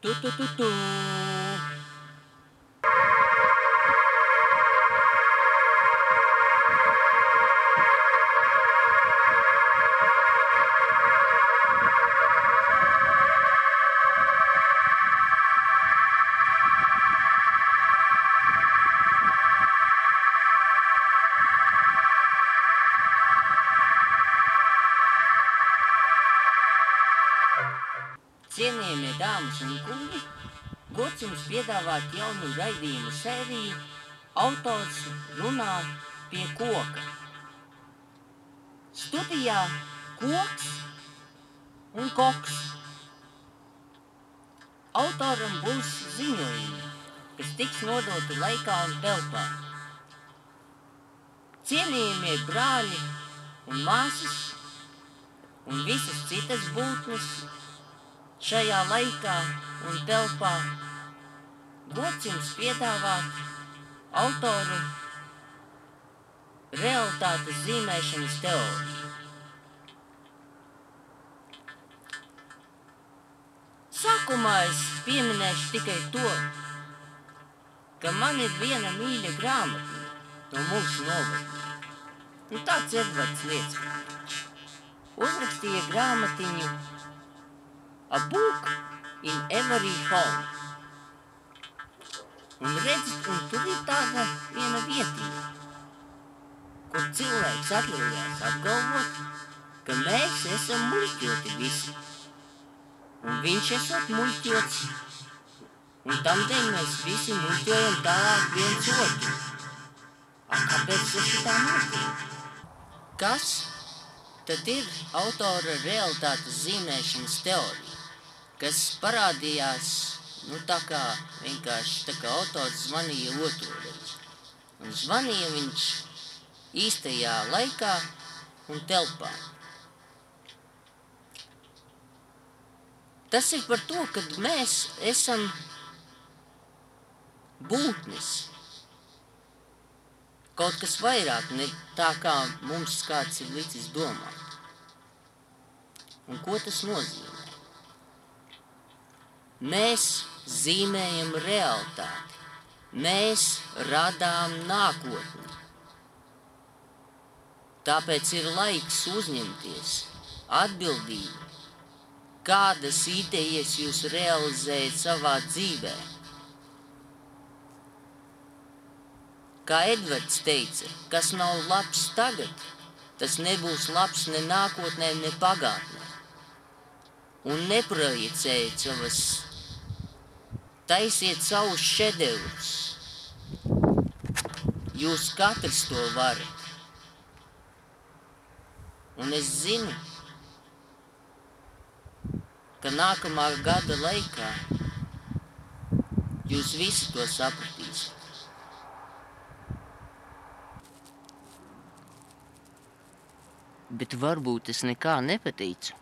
Tu, tu, tu, tu. Cienījamie dāmas un kungi, gods jums piedāvāt jaunu raidījumu sēriju Autors runā pie koka. Studijā koks un koks. Autoram būs ziņojumi, kas tiks nodoti laikā un telpā. Cienījamie brāļi un māsas un visas citas būtnes šajā laikā un telpā, gods jums piedāvāt autoru realitātes zīmēšanas teoriju. Sākumā es pieminēšu tikai to, ka man ir viena mīļa grāmatiņa no mūsu novada. Un tāds Edvards Liecmans uzrakstīja grāmatiņu A Book in Every Home. Un redzat, un tur ir tāda viena vietiņa, kur cilvēks atļaujās apgalvot, ka mēs esam muļķoti visi. Un viņš esot muļķots, un tamdēļ mēs visi muļķojam tālāk viens otru. Kāpēc tas tā notiek? Kas tad ir autora realitātes zīmēšanas teorija, kas parādījās, tā kā autors zvanīja otro reizi. Un zvanīja viņš īstajā laikā un telpā. Tas ir par to, ka mēs esam būtnes. Kaut kas vairāk, ne tā kā mums kāds ir licis domāt. Un ko tas nozīmē? Mēs zīmējam realitāti. Mēs radām nākotni. Tāpēc ir laiks uzņemties atbildību, kādas idejas jūs realizējat savā dzīvē. Kā Edvards teica, kas nav labs tagad, tas nebūs labs ne nākotnē, ne pagātnē. Un neprojicējiet savas, taisiet savus šedevrus. Jūs katrs to varat. Un es zinu, ka nākamā gada laikā jūs visi to sapratīsiet. Bet varbūt es nekā nepateicu.